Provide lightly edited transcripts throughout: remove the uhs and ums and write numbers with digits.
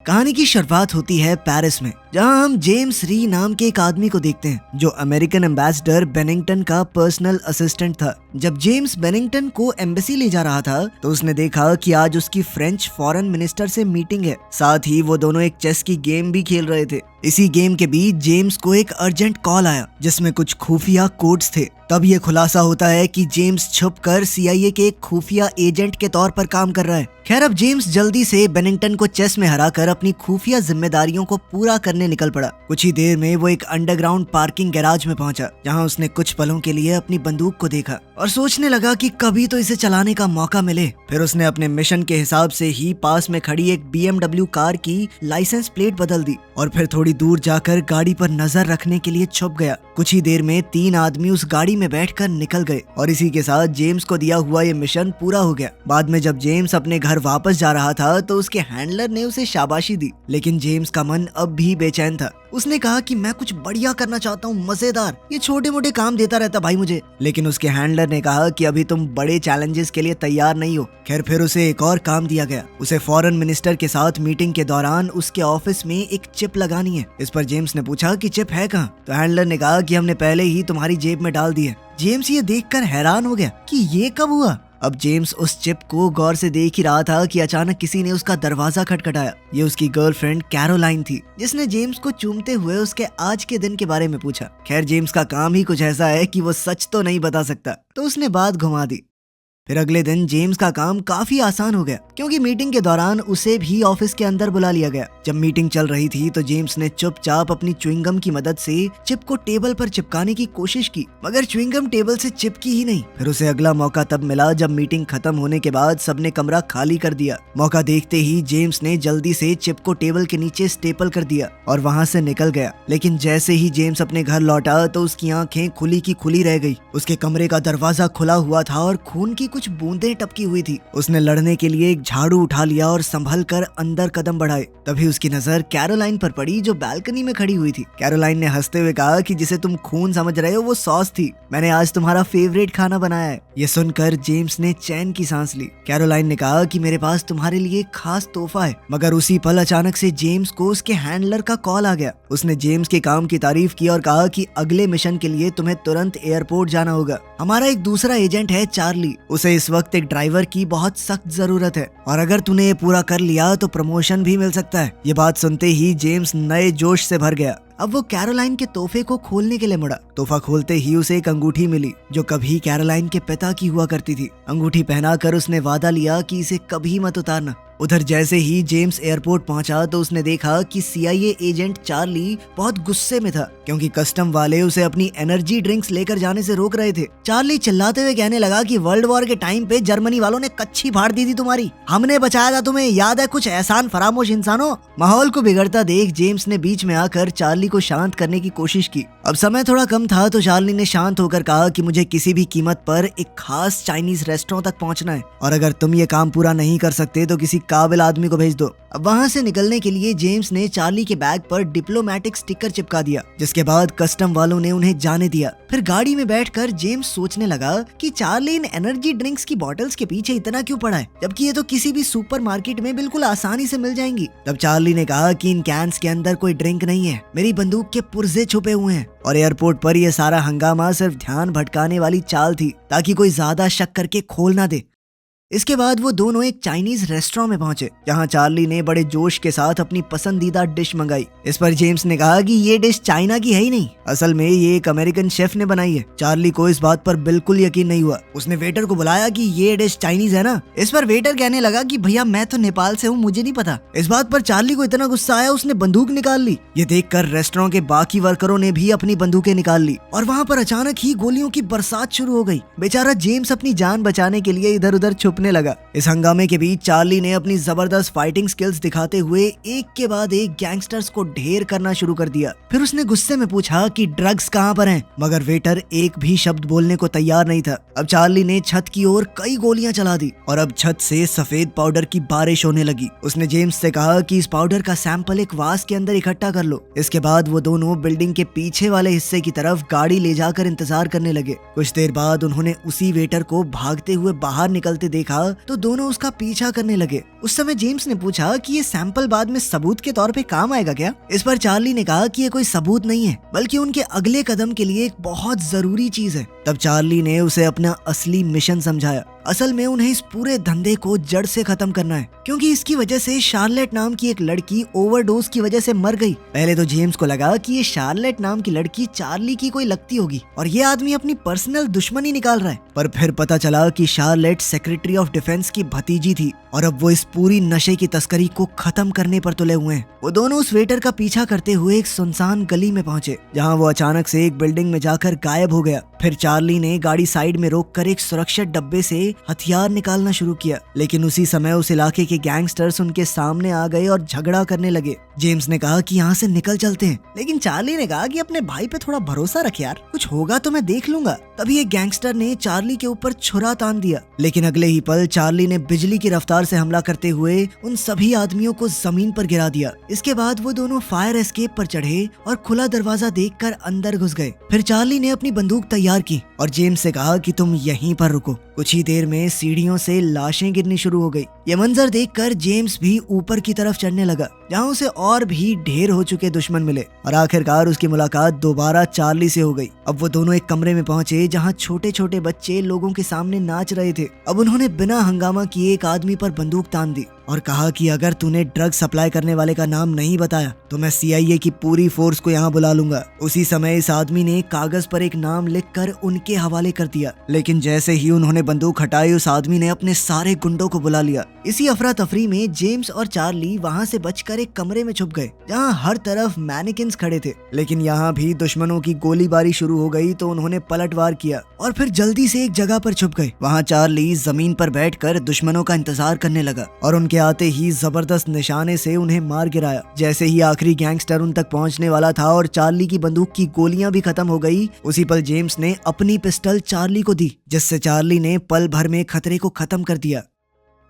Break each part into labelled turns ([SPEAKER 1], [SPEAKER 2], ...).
[SPEAKER 1] कहानी की शुरुआत होती है पेरिस में, जहां हम जेम्स री नाम के एक आदमी को देखते हैं जो अमेरिकन एम्बेसडर बेनिंगटन का पर्सनल असिस्टेंट था। जब जेम्स बेनिंगटन को एम्बेसी ले जा रहा था तो उसने देखा कि आज उसकी फ्रेंच फॉरेन मिनिस्टर से मीटिंग है। साथ ही वो दोनों एक चेस की गेम भी खेल रहे थे। इसी गेम के बीच जेम्स को एक अर्जेंट कॉल आया जिसमें कुछ खुफिया कोड्स थे। तब ये खुलासा होता है कि जेम्स छुपकर CIA के एक खुफिया एजेंट के तौर पर काम कर रहा है। खैर, अब जेम्स जल्दी से बेनिंगटन को चेस में हराकर अपनी खुफिया जिम्मेदारियों को पूरा करने निकल पड़ा। कुछ ही देर में वो एक अंडरग्राउंड पार्किंग गैराज में पहुंचा, जहां उसने कुछ पलों के लिए अपनी बंदूक को देखा और सोचने लगा कि कभी तो इसे चलाने का मौका मिले। फिर उसने अपने मिशन के हिसाब से ही पास में खड़ी एक BMW कार की लाइसेंस प्लेट बदल दी और फिर थोड़ी दूर जाकर गाड़ी पर नजर रखने के लिए छुप गया। कुछ ही देर में 3 आदमी उस गाड़ी में बैठकर निकल गए और इसी के साथ जेम्स को दिया हुआ ये मिशन पूरा हो गया। बाद में जब जेम्स अपने घर वापस जा रहा था तो उसके हैंडलर ने उसे शाबाशी दी, लेकिन जेम्स का मन अब भी बेचैन था। उसने कहा कि मैं कुछ बढ़िया करना चाहता हूँ, मजेदार, ये छोटे मोटे काम देता रहता भाई मुझे। लेकिन उसके हैंडलर ने कहा कि अभी तुम बड़े चैलेंजेस के लिए तैयार नहीं हो। खैर, फिर उसे एक और काम दिया गया। उसे फॉरेन मिनिस्टर के साथ मीटिंग के दौरान उसके ऑफिस में एक चिप लगानी है। इस पर जेम्स ने पूछा कि चिप है कहाँ? तो हैंडलर ने कहा कि हमने पहले ही तुम्हारी जेब में डाल दी है। जेम्स ये देखकर हैरान हो गया कि ये कब हुआ। अब जेम्स उस चिप को गौर से देख ही रहा था कि अचानक किसी ने उसका दरवाजा खटखटाया। ये उसकी गर्लफ्रेंड कैरोलाइन थी, जिसने जेम्स को चूमते हुए उसके आज के दिन के बारे में पूछा। खैर, जेम्स का काम ही कुछ ऐसा है कि वो सच तो नहीं बता सकता, तो उसने बात घुमा दी। फिर अगले दिन जेम्स का काम काफी आसान हो गया, क्योंकि मीटिंग के दौरान उसे भी ऑफिस के अंदर बुला लिया गया। जब मीटिंग चल रही थी तो जेम्स ने चुपचाप अपनी च्युइंगम की मदद से चिप को टेबल पर चिपकाने की कोशिश की, मगर च्युइंगम टेबल से चिपकी ही नहीं। फिर उसे अगला मौका तब मिला जब मीटिंग खत्म होने के बाद सबने कमरा खाली कर दिया। मौका देखते ही जेम्स ने जल्दी से चिप को टेबल के नीचे स्टेपल कर दिया और वहाँ से निकल गया। लेकिन जैसे ही जेम्स अपने घर लौटा तो उसकी आंखें खुली की खुली रह गई। उसके कमरे का दरवाजा खुला हुआ था और खून की कुछ बूंदें टपकी हुई थी। उसने लड़ने के लिए एक झाड़ू उठा लिया और संभल कर अंदर कदम बढ़ाए। तभी उसकी नजर कैरोलाइन पर पड़ी, जो बालकनी में खड़ी हुई थी। कैरोलाइन ने हंसते हुए कहा कि जिसे तुम खून समझ रहे हो वो सॉस थी। मैंने आज तुम्हारा फेवरेट खाना बनाया है। ये सुनकर जेम्स ने चैन की सांस ली। कैरोलाइन ने कहा कि मेरे पास तुम्हारे लिए एक खास तोहफा है। मगर उसी पल अचानक से जेम्स को उसके हैंडलर का कॉल आ गया। उसने जेम्स के काम की तारीफ की और कहा कि अगले मिशन के लिए तुम्हें तुरंत एयरपोर्ट जाना होगा। हमारा एक दूसरा एजेंट है चार्ली, उसे इस वक्त एक ड्राइवर की बहुत सख्त जरूरत है और अगर तूने ये पूरा कर लिया तो प्रमोशन भी मिल सकता है। ये बात सुनते ही जेम्स नए जोश से भर गया। अब वो कैरोलाइन के तोहफे को खोलने के लिए मुड़ा। तोहफा खोलते ही उसे एक अंगूठी मिली, जो कभी कैरोलाइन के पिता की हुआ करती थी। अंगूठी पहनाकर उसने वादा लिया कि इसे कभी मत उतारना। उधर जैसे ही जेम्स एयरपोर्ट पहुंचा तो उसने देखा कि CIA एजेंट चार्ली बहुत गुस्से में था, क्योंकि कस्टम वाले उसे अपनी एनर्जी ड्रिंक्स लेकर जाने से रोक रहे थे। चार्ली चिल्लाते हुए कहने लगा कि वर्ल्ड वॉर के टाइम पे जर्मनी वालों ने कच्ची फाड़ दी थी तुम्हारी, हमने बचाया था तुम्हें, याद है कुछ एहसान फरामोश इंसानों। माहौल को बिगड़ता देख जेम्स ने बीच में आकर चार्ली को शांत करने की कोशिश की। अब समय थोड़ा कम था तो चार्ली ने शांत होकर कहा कि मुझे किसी भी कीमत पर एक खास चाइनीज रेस्टोरेंट तक पहुंचना है और अगर तुम ये काम पूरा नहीं कर सकते तो किसी काबिल आदमी को भेज दो। अब वहाँ से निकलने के लिए जेम्स ने चार्ली के बैग पर डिप्लोमेटिक स्टिकर चिपका दिया, जिसके बाद कस्टम वालों ने उन्हें जाने दिया। फिर गाड़ी में बैठकर जेम्स सोचने लगा कि चार्ली इन एनर्जी ड्रिंक्स की बॉटल्स के पीछे इतना क्यों पड़ा है, जबकि ये तो किसी भी सुपरमार्केट में बिल्कुल आसानी से मिल जाएंगी। तब चार्ली ने कहा कि इन कैंस के अंदर कोई ड्रिंक नहीं है, मेरी बंदूक के पुर्जे छुपे हुए हैं। और एयरपोर्ट पर यह सारा हंगामा सिर्फ ध्यान भटकाने वाली चाल थी, ताकि कोई ज्यादा शक करके खोल ना दे। इसके बाद वो दोनों एक चाइनीज रेस्टोरेंट में पहुंचे, जहां चार्ली ने बड़े जोश के साथ अपनी पसंदीदा डिश मंगाई। इस पर जेम्स ने कहा कि ये डिश चाइना की है ही नहीं, असल में ये एक अमेरिकन शेफ ने बनाई है। चार्ली को इस बात पर बिल्कुल यकीन नहीं हुआ। उसने वेटर को बुलाया कि ये डिश चाइनीज है ना। इस पर वेटर कहने लगा कि भैया मैं तो नेपाल से हूँ, मुझे नहीं पता। इस बात पर चार्ली को इतना गुस्सा आया उसने बंदूक निकाल ली। ये देखकर रेस्टोरेंट के बाकी वर्करों ने भी अपनी बंदूकें निकाल ली और वहाँ पर अचानक ही गोलियों की बरसात शुरू हो गई। बेचारा जेम्स अपनी जान बचाने के लिए इधर उधर छुपने लगा। इस हंगामे के बीच चार्ली ने अपनी जबरदस्त फाइटिंग स्किल्स दिखाते हुए एक के बाद एक गैंगस्टर्स को ढेर करना शुरू कर दिया। फिर उसने गुस्से में पूछा कि ड्रग्स कहाँ पर हैं, मगर वेटर एक भी शब्द बोलने को तैयार नहीं था। अब चार्ली ने छत की ओर कई गोलियां चला दी और अब छत से सफेद पाउडर की बारिश होने लगी। उसने जेम्स से कहा कि इस पाउडर का सैंपल एक वास के अंदर इकट्ठा कर लो। इसके बाद वो दोनों बिल्डिंग के पीछे वाले हिस्से की तरफ गाड़ी ले जाकर इंतजार करने लगे। कुछ देर बाद उन्होंने उसी वेटर को भागते हुए बाहर निकलते देखा देखा तो दोनों उसका पीछा करने लगे। उस समय जेम्स ने पूछा कि ये सैंपल बाद में सबूत के तौर पे काम आएगा क्या? इस पर चार्ली ने कहा कि ये कोई सबूत नहीं है, बल्कि उनके अगले कदम के लिए एक बहुत जरूरी चीज है। तब चार्ली ने उसे अपना असली मिशन समझाया। असल में उन्हें इस पूरे धंधे को जड़ से खत्म करना है, क्योंकि इसकी वजह से शार्लेट नाम की एक लड़की ओवरडोज की वजह से मर गई। पहले तो जेम्स को लगा कि ये शार्लेट नाम की लड़की चार्ली की कोई लगती होगी और ये आदमी अपनी पर्सनल दुश्मनी निकाल रहा है, पर फिर पता चला कि शार्लेट सेक्रेटरी ऑफ डिफेंस की भतीजी थी और अब वो इस पूरी नशे की तस्करी को खत्म करने पर तुले हुए हैं। वो दोनों उस वेटर का पीछा करते हुए एक सुनसान गली में पहुंचे, जहां वो अचानक से एक बिल्डिंग में जाकर गायब हो गया। फिर चार्ली ने गाड़ी साइड में रोककर एक सुरक्षित डब्बे से हथियार निकालना शुरू किया, लेकिन उसी समय उस इलाके के गैंगस्टर्स उनके सामने आ गए और झगड़ा करने लगे। जेम्स ने कहा कि यहाँ से निकल चलते हैं, लेकिन चार्ली ने कहा कि अपने भाई पे थोड़ा भरोसा रख यार, कुछ होगा तो मैं देख लूंगा। तभी एक गैंगस्टर ने चार्ली के ऊपर छुरा तान दिया, लेकिन अगले ही पल चार्ली ने बिजली की रफ्तार से हमला करते हुए उन सभी आदमियों को जमीन पर गिरा दिया। इसके बाद वो दोनों फायर एस्केप पर चढ़े और खुला दरवाजा देखकर अंदर घुस गए। फिर चार्ली ने अपनी बंदूक तैयार की और जेम्स से कहा कि तुम यहीं पर रुको। कुछ ही देर में सीढ़ियों से लाशें गिरनी शुरू हो गई। ये मंजर देखकर जेम्स भी ऊपर की तरफ चढ़ने लगा, जहां उसे और भी ढेर हो चुके दुश्मन मिले और आखिरकार उसकी मुलाकात दोबारा चार्ली से हो गई। अब वो दोनों एक कमरे में पहुंचे जहां छोटे छोटे बच्चे लोगों के सामने नाच रहे थे। अब उन्होंने बिना हंगामा किए एक आदमी पर बंदूक तान दी और कहा कि अगर तूने ड्रग सप्लाई करने वाले का नाम नहीं बताया तो मैं CIA की पूरी फोर्स को यहाँ बुला लूंगा। उसी समय इस आदमी ने कागज पर एक नाम लिखकर उनके हवाले कर दिया, लेकिन जैसे ही उन्होंने बंदूक हटाई उस आदमी ने अपने सारे गुंडों को बुला लिया। इसी अफरा तफरी में जेम्स और चार्ली वहाँ से बचकर एक कमरे में छुप गए, जहाँ हर तरफ मैनिकिन्स खड़े थे। लेकिन यहाँ भी दुश्मनों की गोलीबारी शुरू हो गई तो उन्होंने पलटवार किया और फिर जल्दी से एक जगह पर छुप गए। वहाँ चार्ली जमीन पर बैठकर दुश्मनों का इंतजार करने लगा और उनके आते ही जबरदस्त निशाने से उन्हें मार गिराया। जैसे ही आखिरी गैंगस्टर उन तक पहुंचने वाला था और चार्ली की बंदूक की गोलियां भी खत्म हो गई, उसी पल जेम्स ने अपनी पिस्टल चार्ली को दी, जिससे चार्ली ने पल भर में खतरे को खत्म कर दिया।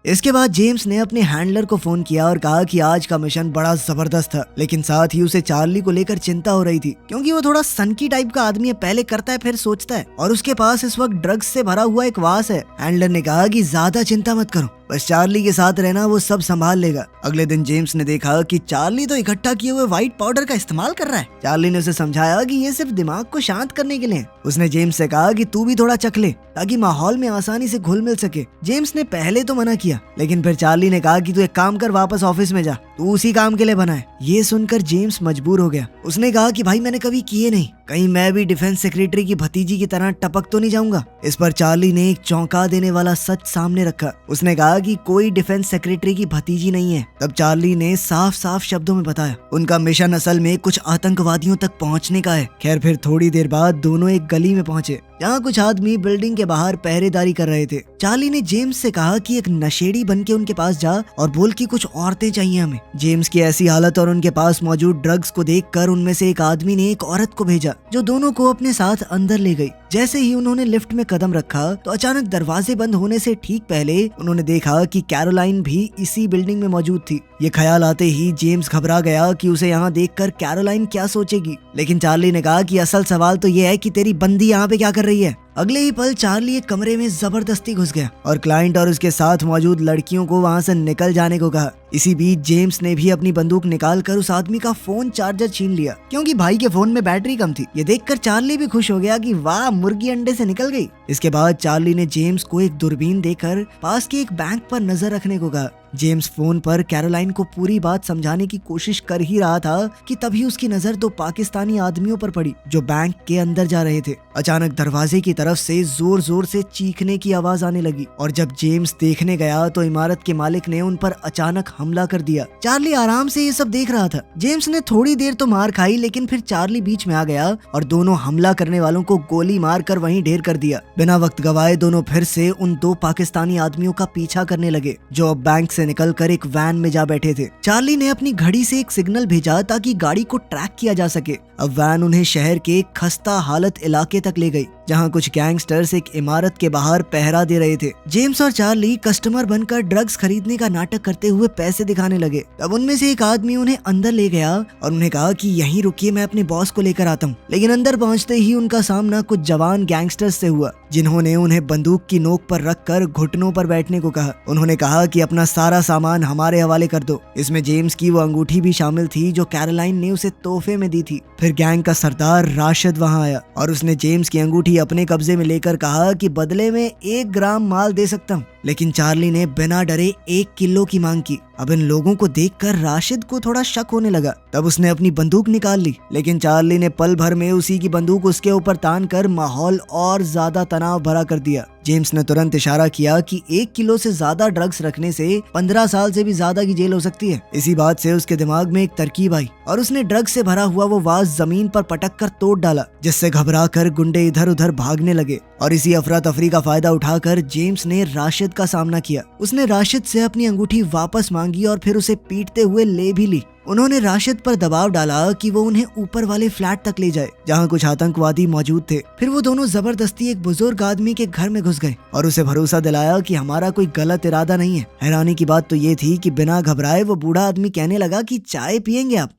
[SPEAKER 1] इसके बाद जेम्स ने अपने हैंडलर को फोन किया और कहा कि आज का मिशन बड़ा जबरदस्त था, लेकिन साथ ही उसे चार्ली को लेकर चिंता हो रही थी, क्योंकि वो थोड़ा सनकी टाइप का आदमी है, पहले करता है फिर सोचता है और उसके पास इस वक्त ड्रग्स से भरा हुआ एक वास है। हैंडलर ने कहा कि ज्यादा चिंता मत करो, बस चार्ली के साथ रहना, वो सब संभाल लेगा। अगले दिन जेम्स ने देखा कि चार्ली तो इकट्ठा किए हुए व्हाइट पाउडर का इस्तेमाल कर रहा है। चार्ली ने उसे समझाया कि ये सिर्फ दिमाग को शांत करने के लिए है। उसने जेम्स से कहा कि तू भी थोड़ा चख ले ताकि माहौल में आसानी से घुल मिल सके। जेम्स ने पहले तो मना किया, लेकिन फिर चार्ली ने कहा कि तू एक काम कर, वापस ऑफिस में जा, तू उसी काम के लिए बना है। ये सुनकर जेम्स मजबूर हो गया। उसने कहा कि भाई मैंने कभी किए नहीं, कहीं मैं भी डिफेंस सेक्रेटरी की भतीजी की तरह टपक तो नहीं जाऊंगा। इस पर चार्ली ने एक चौंका देने वाला सच सामने रखा। उसने कहा कि कोई डिफेंस सेक्रेटरी की भतीजी नहीं है। तब चार्ली ने साफ साफ शब्दों में बताया उनका मिशन असल में कुछ आतंकवादियों तक पहुंचने का है। खैर फिर थोड़ी देर बाद दोनों एक गली में पहुंचे, जहाँ कुछ आदमी बिल्डिंग के बाहर पहरेदारी कर रहे थे। चार्ली ने जेम्स से कहा कि एक नशेड़ी बन के उनके पास जा और बोल कि कुछ औरतें चाहिए हमें। जेम्स की ऐसी हालत और उनके पास मौजूद ड्रग्स को देखकर उनमें से एक आदमी ने एक औरत को भेजा, जो दोनों को अपने साथ अंदर ले गई। जैसे ही उन्होंने लिफ्ट में कदम रखा तो अचानक दरवाजे बंद होने से ठीक पहले उन्होंने देखा कि कैरोलाइन भी इसी बिल्डिंग में मौजूद थी। ये ख्याल आते ही जेम्स घबरा गया कि उसे यहाँ देखकर कैरोलाइन क्या सोचेगी, लेकिन चार्ली ने कहा कि असल सवाल तो ये है कि तेरी बंदी यहाँ पे क्या कर रही है। अगले ही पल चार्ली एक कमरे में जबरदस्ती घुस गया और क्लाइंट और उसके साथ मौजूद लड़कियों को वहाँ से निकल जाने को कहा। इसी बीच जेम्स ने भी अपनी बंदूक निकालकर उस आदमी का फोन चार्जर छीन लिया, क्योंकि भाई के फोन में बैटरी कम थी। ये देखकर चार्ली भी खुश हो गया कि वाह, मुर्गी अंडे से निकल गई। इसके बाद चार्ली ने जेम्स को एक दूरबीन देकर पास के एक बैंक पर नजर रखने को कहा। जेम्स फोन पर कैरोलाइन को पूरी बात समझाने की कोशिश कर ही रहा था कि तभी उसकी नजर दो पाकिस्तानी आदमियों पर पड़ी जो बैंक के अंदर जा रहे थे। अचानक दरवाजे की तरफ से जोर जोर से चीखने की आवाज आने लगी और जब जेम्स देखने गया तो इमारत के मालिक ने उन पर अचानक हमला कर दिया। चार्ली आराम से ये सब देख रहा था। जेम्स ने थोड़ी देर तो मार खाई, लेकिन फिर चार्ली बीच में आ गया और दोनों हमला करने वालों को गोली मार कर वहीं ढेर कर दिया। बिना वक्त गवाए दोनों फिर से उन दो पाकिस्तानी आदमियों का पीछा करने लगे, जो अब बैंक से निकलकर एक वैन में जा बैठे थे। चार्ली ने अपनी घड़ी से एक सिग्नल भेजा ताकि गाड़ी को ट्रैक किया जा सके। अब वैन उन्हें शहर के खस्ता हालत इलाके तक ले गई, जहाँ कुछ गैंगस्टर्स एक इमारत के बाहर पहरा दे रहे थे। जेम्स और चार्ली कस्टमर बनकर ड्रग्स खरीदने का नाटक करते हुए पैसे दिखाने लगे। तब उनमें से एक आदमी उन्हें अंदर ले गया और उन्हें कहा कि यहीं रुकिए, मैं अपने बॉस को लेकर आता हूँ। लेकिन अंदर पहुंचते ही उनका सामना कुछ जवान गैंगस्टर्स से हुआ, जिन्होंने उन्हें बंदूक की नोक पर रखकर घुटनों पर बैठने को कहा। उन्होंने कहा कि अपना सारा सामान हमारे हवाले कर दो। इसमें जेम्स की वो अंगूठी भी शामिल थी जो कैरोलाइन ने उसे तोहफे में दी थी। फिर गैंग का सरदार राशिद वहां आया और उसने जेम्स की अंगूठी अपने कब्जे में लेकर कहा कि बदले में 1 ग्राम माल दे सकता हूँ। लेकिन चार्ली ने बिना डरे 1 किलो की मांग की। अब इन लोगों को देखकर राशिद को थोड़ा शक होने लगा। तब उसने अपनी बंदूक निकाल ली, लेकिन चार्ली ने पल भर में उसी की बंदूक उसके ऊपर तान कर माहौल और ज्यादा तनाव भरा कर दिया। जेम्स ने तुरंत इशारा किया कि 1 किलो से ज्यादा ड्रग्स रखने से 15 साल से भी ज्यादा की जेल हो सकती है। इसी बात से उसके दिमाग में एक तरकीब आई और उसने ड्रग्स से भरा हुआ वो वाज जमीन पर पटक कर तोड़ डाला, जिससे घबरा कर गुंडे इधर उधर भागने लगे। और इसी अफरा तफरी का फायदा उठाकर जेम्स ने राशिद का सामना किया। उसने राशिद से अपनी अंगूठी वापस मांगी और फिर उसे पीटते हुए ले भी ली। उन्होंने राशिद पर दबाव डाला कि वो उन्हें ऊपर वाले फ्लैट तक ले जाए, जहाँ कुछ आतंकवादी मौजूद थे। फिर वो दोनों जबरदस्ती एक बुजुर्ग आदमी के घर में घुस गए और उसे भरोसा दिलाया कि हमारा कोई गलत इरादा नहीं है। हैरानी की बात तो ये थी कि बिना घबराए वो बूढ़ा आदमी कहने लगा कि चाय पियेंगे आप।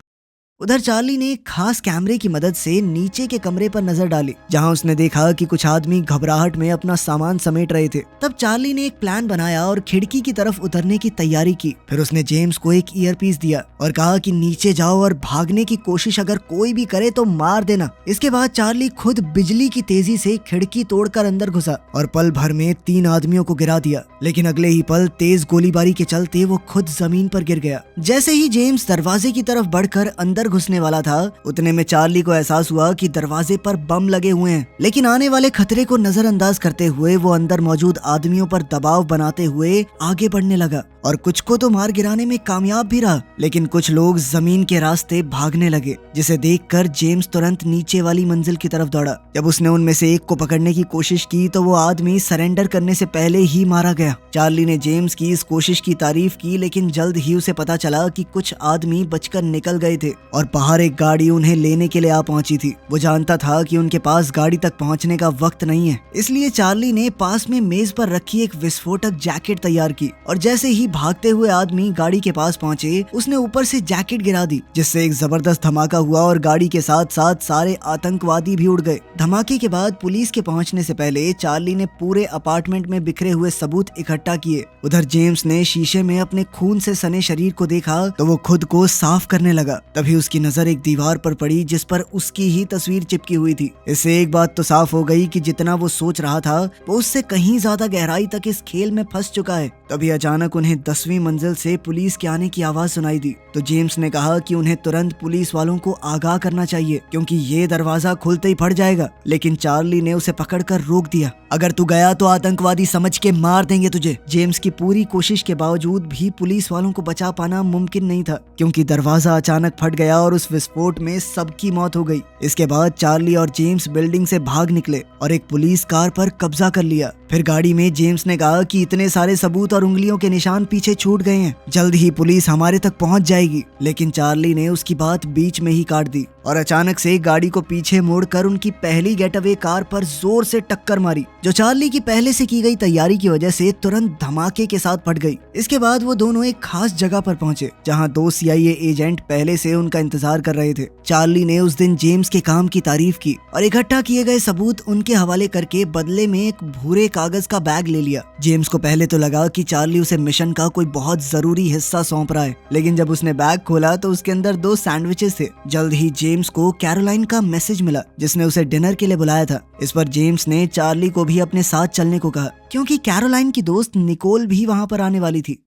[SPEAKER 1] उधर चार्ली ने एक खास कैमरे की मदद से नीचे के कमरे पर नजर डाली, जहां उसने देखा कि कुछ आदमी घबराहट में अपना सामान समेट रहे थे। तब चार्ली ने एक प्लान बनाया और खिड़की की तरफ उतरने की तैयारी की। फिर उसने जेम्स को एक ईयरपीस दिया और कहा कि नीचे जाओ और भागने की कोशिश अगर कोई भी करे तो मार देना। इसके बाद चार्ली खुद बिजली की तेजी से खिड़की तोड़कर अंदर घुसा और पल भर में 3 आदमियों को गिरा दिया। लेकिन अगले ही पल तेज गोलीबारी के चलते वो खुद जमीन पर गिर गया। जैसे ही जेम्स दरवाजे की तरफ बढ़कर अंदर घुसने वाला था, उतने में चार्ली को एहसास हुआ कि दरवाजे पर बम लगे हुए हैं। लेकिन आने वाले खतरे को नजरअंदाज करते हुए वो अंदर मौजूद आदमियों पर दबाव बनाते हुए आगे बढ़ने लगा और कुछ को तो मार गिराने में कामयाब भी रहा। लेकिन कुछ लोग जमीन के रास्ते भागने लगे, जिसे देखकर जेम्स तुरंत नीचे वाली मंजिल की तरफ दौड़ा। जब उसने उनमें से एक को पकड़ने की कोशिश की तो वो आदमी सरेंडर करने से पहले ही मारा गया। चार्ली ने जेम्स की इस कोशिश की तारीफ की, लेकिन जल्द ही उसे पता चला कि कुछ आदमी बचकर निकल गए थे और बाहर एक गाड़ी उन्हें लेने के लिए आ पहुंची थी। वो जानता था कि उनके पास गाड़ी तक पहुंचने का वक्त नहीं है, इसलिए चार्ली ने पास में मेज पर रखी एक विस्फोटक जैकेट तैयार की और जैसे ही भागते हुए आदमी गाड़ी के पास पहुंचे, उसने ऊपर से जैकेट गिरा दी, जिससे एक जबरदस्त धमाका हुआ और गाड़ी के साथ साथ सारे आतंकवादी भी उड़ गए। धमाके के बाद पुलिस के पहुंचने से पहले चार्ली ने पूरे अपार्टमेंट में बिखरे हुए सबूत इकट्ठा किए। उधर जेम्स ने शीशे में अपने खून से सने शरीर को देखा तो वो खुद को साफ करने लगा। तभी उसकी नजर एक दीवार पर पड़ी जिस पर उसकी ही तस्वीर चिपकी हुई थी। इससे एक बात तो साफ हो गई कि जितना वो सोच रहा था वो उससे कहीं ज्यादा गहराई तक इस खेल में फंस चुका है। तभी अचानक उन्हें 10वीं मंजिल से पुलिस के आने की आवाज सुनाई दी। तो जेम्स ने कहा कि उन्हें तुरंत पुलिस वालों को आगाह करना चाहिए, क्योंकि ये दरवाजा खुलते ही फट जाएगा। लेकिन चार्ली ने उसे पकड़कर रोक दिया। अगर तू गया तो आतंकवादी समझ के मार देंगे तुझे। जेम्स की पूरी कोशिश के बावजूद भी पुलिस वालों को बचा पाना मुमकिन नहीं था, क्योंकि दरवाजा अचानक फट गया और उस विस्फोट में सबकी मौत हो गई। इसके बाद चार्ली और जेम्स बिल्डिंग से भाग निकले और एक पुलिस कार पर कब्जा कर लिया। फिर गाड़ी में जेम्स ने कहा कि इतने सारे सबूत और उंगलियों के निशान पीछे छूट गए हैं, जल्द ही पुलिस हमारे तक पहुंच जाएगी। लेकिन चार्ली ने उसकी बात बीच में ही काट दी और अचानक से गाड़ी को पीछे मोड़कर उनकी पहली गेटअवे कार पर जोर से टक्कर मारी, जो चार्ली की पहले से की गई तैयारी की वजह से तुरंत धमाके के साथ फट गई। इसके बाद वो दोनों एक खास जगह पर पहुंचे, जहां 2 CIA एजेंट पहले से उनका इंतजार कर रहे थे। चार्ली ने उस दिन जेम्स के काम की तारीफ की और इकट्ठा किए गए सबूत उनके हवाले करके बदले में एक भूरे कागज का बैग ले लिया। जेम्स को पहले तो लगा कि चार्ली उसे मिशन का कोई बहुत जरूरी हिस्सा सौंप रहा है, लेकिन जब उसने बैग खोला तो उसके अंदर 2 सैंडविचेस थे। जल्द ही जेम्स को कैरोलाइन का मैसेज मिला, जिसने उसे डिनर के लिए बुलाया था। इस पर जेम्स ने चार्ली को भी अपने साथ चलने को कहा, क्योंकि कैरोलाइन की दोस्त निकोल भी वहां पर आने वाली थी।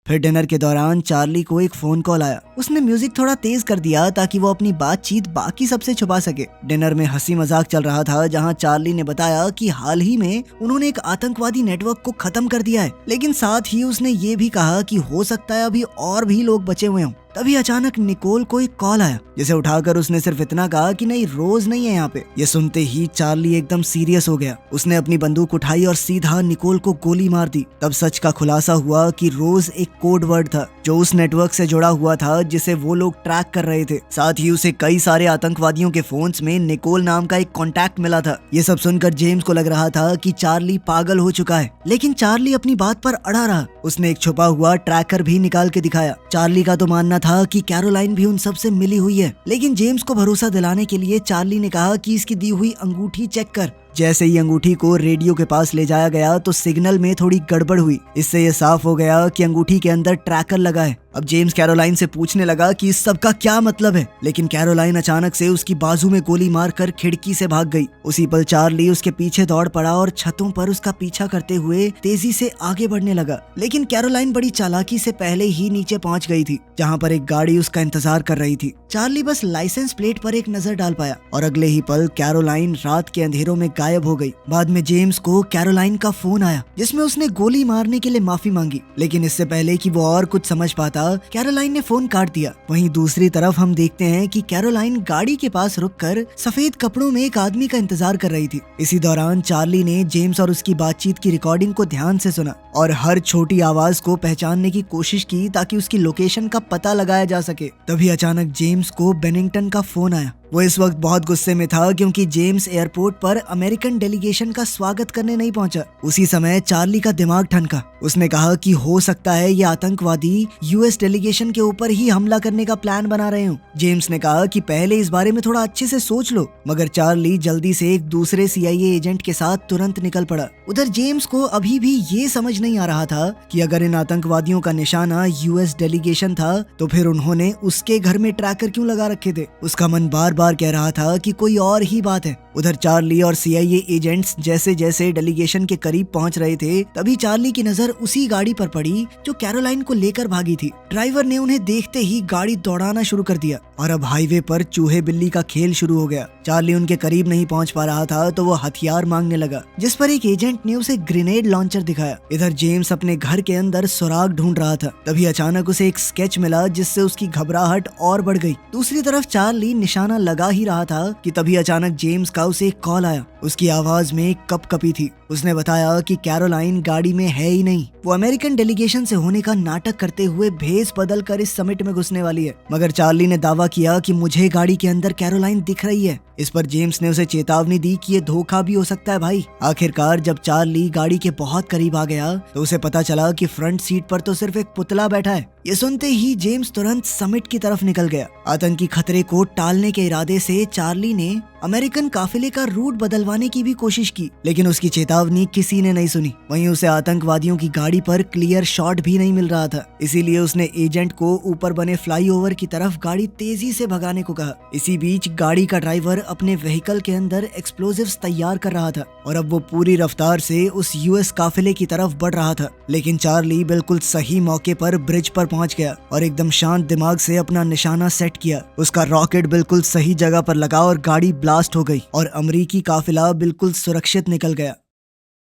[SPEAKER 1] फिर डिनर के दौरान चार्ली को एक फोन कॉल आया। उसने म्यूजिक थोड़ा तेज कर दिया ताकि वो अपनी बातचीत बाकी सबसे छुपा सके। डिनर में हंसी मजाक चल रहा था, जहां चार्ली ने बताया कि हाल ही में उन्होंने एक आतंकवादी नेटवर्क को खत्म कर दिया है, लेकिन साथ ही उसने ये भी कहा कि हो सकता है अभी और भी लोग बचे हुए हों। तभी अचानक निकोल को एक कॉल आया, जिसे उठाकर उसने सिर्फ इतना कहा कि नहीं, रोज नहीं है यहाँ पे। ये सुनते ही चार्ली एकदम सीरियस हो गया। उसने अपनी बंदूक उठाई और सीधा निकोल को गोली मार दी। तब सच का खुलासा हुआ कि रोज एक कोड वर्ड था जो उस नेटवर्क से जुड़ा हुआ था जिसे वो लोग ट्रैक कर रहे थे। साथ ही उसे कई सारे आतंकवादियों के फोन्स में निकोल नाम का एक कॉन्टैक्ट मिला था। ये सब सुनकर जेम्स को लग रहा था कि चार्ली पागल हो चुका है, लेकिन चार्ली अपनी बात पर अड़ा रहा। उसने एक छुपा हुआ ट्रैकर भी निकाल के दिखाया। चार्ली का तो मानना था कि कैरोलाइन भी उन सब से मिली हुई है, लेकिन जेम्स को भरोसा दिलाने के लिए चार्ली ने कहा कि इसकी दी हुई अंगूठी चेक कर। जैसे ही अंगूठी को रेडियो के पास ले जाया गया तो सिग्नल में थोड़ी गड़बड़ हुई। इससे ये साफ हो गया कि अंगूठी के अंदर ट्रैकर लगा है। अब जेम्स कैरोलाइन से पूछने लगा कि इस सब का क्या मतलब है, लेकिन कैरोलाइन अचानक से उसकी बाजू में गोली मारकर खिड़की से भाग गई। उसी पल चार्ली उसके पीछे दौड़ पड़ा और छतों पर उसका पीछा करते हुए तेजी से आगे बढ़ने लगा। लेकिन कैरोलाइन बड़ी चालाकी से पहले ही नीचे पहुंच गई थी, जहां पर एक गाड़ी उसका इंतजार कर रही थी। चार्ली बस लाइसेंस प्लेट पर एक नजर डाल पाया और अगले ही पल कैरोलाइन रात के अंधेरों में गायब हो गई। बाद में जेम्स को कैरोलाइन का फोन आया, जिसमें उसने गोली मारने के लिए माफी मांगी, लेकिन इससे पहले कि वो और कुछ समझ पाता कैरोलाइन ने फोन काट दिया। वहीं दूसरी तरफ हम देखते हैं कि कैरोलाइन गाड़ी के पास रुककर सफेद कपड़ों में एक आदमी का इंतजार कर रही थी। इसी दौरान चार्ली ने जेम्स और उसकी बातचीत की रिकॉर्डिंग को ध्यान से सुना और हर छोटी आवाज को पहचानने की कोशिश की ताकि उसकी लोकेशन का पता लगाया जा सके। तभी अचानक जेम्स को बेनिंगटन का फोन आया। वो इस वक्त बहुत गुस्से में था क्योंकि जेम्स एयरपोर्ट पर अमेरिकन डेलीगेशन का स्वागत करने नहीं पहुंचा। उसी समय चार्ली का दिमाग ठनका। उसने कहा कि हो सकता है ये आतंकवादी यूएस डेलीगेशन के ऊपर ही हमला करने का प्लान बना रहे हो। जेम्स ने कहा कि पहले इस बारे में थोड़ा अच्छे से सोच लो, मगर चार्ली जल्दी से एक दूसरे CIA एजेंट के साथ तुरंत निकल पड़ा। उधर जेम्स को अभी भी ये समझ नहीं आ रहा था कि अगर इन आतंकवादियों का निशाना यूएस डेलीगेशन था तो फिर उन्होंने उसके घर में ट्रैकर क्यों लगा रखे थे। उसका मन बार बार कह रहा था कि कोई और ही बात है। उधर चार्ली और CIA एजेंट्स जैसे जैसे डेलीगेशन के करीब पहुंच रहे थे, तभी चार्ली की नजर उसी गाड़ी पर पड़ी जो कैरोलाइन को लेकर भागी थी। ड्राइवर ने उन्हें देखते ही गाड़ी दौड़ाना शुरू कर दिया और अब हाईवे पर चूहे बिल्ली का खेल शुरू हो गया। चार्ली उनके करीब नहीं पहुंच पा रहा था तो वो हथियार मांगने लगा, जिस पर एक एजेंट ने उसे ग्रेनेड लॉन्चर दिखाया। इधर जेम्स अपने घर के अंदर सुराग ढूंढ रहा था। तभी अचानक उसे एक स्केच मिला जिससे उसकी घबराहट और बढ़ गई। दूसरी तरफ चार्ली निशाना लगा ही रहा था कि तभी अचानक जेम्स का उसे एक कॉल आया। उसकी आवाज में कपकपी थी। उसने बताया कि कैरोलाइन गाड़ी में है ही नहीं, वो अमेरिकन डेलीगेशन से होने का नाटक करते हुए भेस बदल कर इस समिट में घुसने वाली है। मगर चार्ली ने दावा किया कि मुझे गाड़ी के अंदर कैरोलाइन दिख रही है। इस पर जेम्स ने उसे चेतावनी दी कि ये धोखा भी हो सकता है भाई। आखिरकार जब चार्ली गाड़ी के बहुत करीब आ गया तो उसे पता चला कि फ्रंट सीट पर तो सिर्फ एक पुतला बैठा है। ये सुनते ही जेम्स तुरंत समिट की तरफ निकल गया। आतंकी खतरे को टालने के इरादे से चार्ली ने अमेरिकन काफिले का रूट बदलवाने की भी कोशिश की, लेकिन उसकी चेतावनी किसी ने नहीं सुनी। वहीं उसे आतंकवादियों की गाड़ी पर क्लियर शॉट भी नहीं मिल रहा था। इसीलिए उसने एजेंट को ऊपर बने फ्लाईओवर की तरफ गाड़ी तेजी से भगाने को कहा। इसी बीच गाड़ी का ड्राइवर अपने व्हीकल के अंदर एक्सप्लोजिव्स तैयार कर रहा था और अब वो पूरी रफ्तार से उस यूएस काफिले की तरफ बढ़ रहा था। लेकिन चार्ली बिल्कुल सही मौके पर ब्रिज पर पहुंच गया और एकदम शांत दिमाग से अपना निशाना सेट किया। उसका रॉकेट बिल्कुल सही जगह पर लगा और गाड़ी ब्लास्ट हो गई और अमेरिकी काफिला बिल्कुल सुरक्षित निकल गया।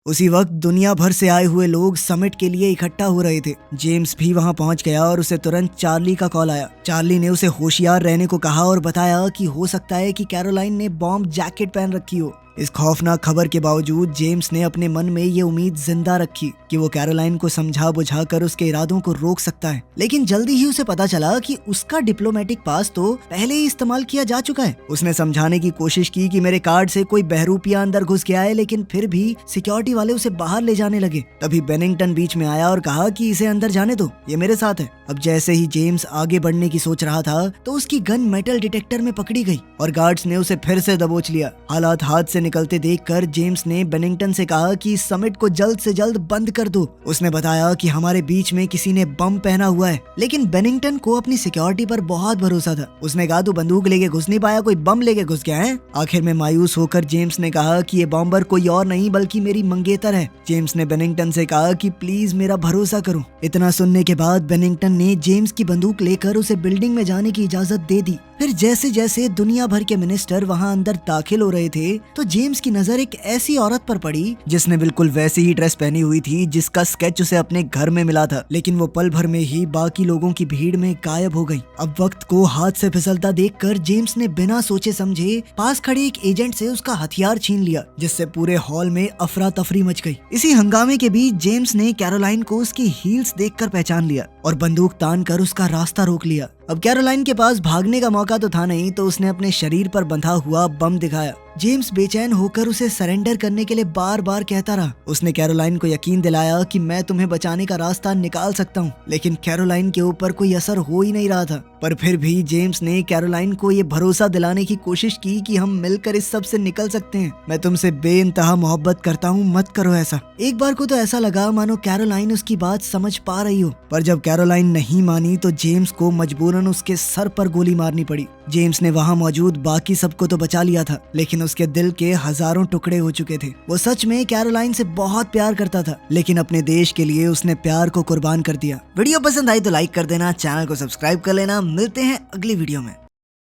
[SPEAKER 1] उसी वक्त दुनिया भर से आए हुए लोग समिट के लिए इकट्ठा हो रहे थे। जेम्स भी वहां पहुंच गया और उसे तुरंत चार्ली का कॉल आया। चार्ली ने उसे होशियार रहने को कहा और बताया कि हो सकता है कि कैरोलाइन ने बॉम्ब जैकेट पहन रखी हो। इस खौफनाक खबर के बावजूद जेम्स ने अपने मन में ये उम्मीद जिंदा रखी कि वो कैरोलाइन को समझा बुझा कर उसके इरादों को रोक सकता है। लेकिन जल्दी ही उसे पता चला कि उसका डिप्लोमेटिक पास तो पहले ही इस्तेमाल किया जा चुका है। उसने समझाने की कोशिश की कि मेरे कार्ड से कोई बहरूपिया अंदर घुस गया है, लेकिन फिर भी सिक्योरिटी वाले उसे बाहर ले जाने लगे। तभी बेनिंगटन बीच में आया और कहा कि इसे अंदर जाने दो, ये मेरे साथ है। अब जैसे ही जेम्स आगे बढ़ने की सोच रहा था तो उसकी गन मेटल डिटेक्टर में पकड़ी गई और गार्ड्स ने उसे फिर से दबोच लिया। हालात हाथ से निकलते देखकर जेम्स ने बेनिंगटन से कहा कि इस समिट को जल्द से जल्द बंद कर दो। उसने बताया कि हमारे बीच में किसी ने बम पहना हुआ है, लेकिन बेनिंगटन को अपनी सिक्योरिटी पर बहुत भरोसा था। उसने कहा तू बंदूक लेके घुस नहीं पाया, कोई बम लेके घुस गया है। आखिर में मायूस होकर जेम्स ने कहा कि ये बॉम्बर कोई और नहीं बल्कि मेरी मंगेतर है। जेम्स ने बेनिंगटन से कहा कि प्लीज मेरा भरोसा करो। इतना सुनने के बाद बेनिंगटन ने जेम्स की बंदूक लेकर उसे बिल्डिंग में जाने की इजाजत दे दी फिर जैसे जैसे दुनिया भर के मिनिस्टर वहाँ अंदर दाखिल हो रहे थे तो जेम्स की नजर एक ऐसी औरत पर पड़ी जिसने बिल्कुल वैसी ही ड्रेस पहनी हुई थी जिसका स्केच उसे अपने घर में मिला था, लेकिन वो पल भर में ही बाकी लोगों की भीड़ में गायब हो गई। अब वक्त को हाथ से फिसलता देखकर जेम्स ने बिना सोचे समझे पास खड़े एक एजेंट से उसका हथियार छीन लिया, जिससे पूरे हॉल में अफरा तफरी मच गई। इसी हंगामे के बीच जेम्स ने कैरोलाइन को उसकी हील्स देखकर पहचान लिया और बंदूक तान कर उसका रास्ता रोक लिया। अब कैरोलाइन के पास भागने का मौका तो था नहीं, तो उसने अपने शरीर पर बंधा हुआ बम दिखाया। जेम्स बेचैन होकर उसे सरेंडर करने के लिए बार बार कहता रहा। उसने कैरोलाइन को यकीन दिलाया कि मैं तुम्हें बचाने का रास्ता निकाल सकता हूँ, लेकिन कैरोलाइन के ऊपर कोई असर हो ही नहीं रहा था। पर फिर भी जेम्स ने कैरोलाइन को ये भरोसा दिलाने की कोशिश की कि हम मिलकर इस सब से निकल सकते हैं। मैं तुमसे बेइंतहा मोहब्बत करता हूँ, मत करो ऐसा। एक बार को तो ऐसा लगा मानो कैरोलाइन उसकी बात समझ पा रही हो, पर जब कैरोलाइन नहीं मानी तो जेम्स को मजबूरन उसके सर पर गोली मारनी पड़ी। जेम्स ने वहाँ मौजूद बाकी सबको तो बचा लिया था, लेकिन उसके दिल के हजारों टुकड़े हो चुके थे। वो सच में कैरोलाइन से बहुत प्यार करता था, लेकिन अपने देश के लिए उसने प्यार को कुर्बान कर दिया। वीडियो पसंद आई तो लाइक कर देना, चैनल को सब्सक्राइब कर लेना। मिलते हैं अगली वीडियो में।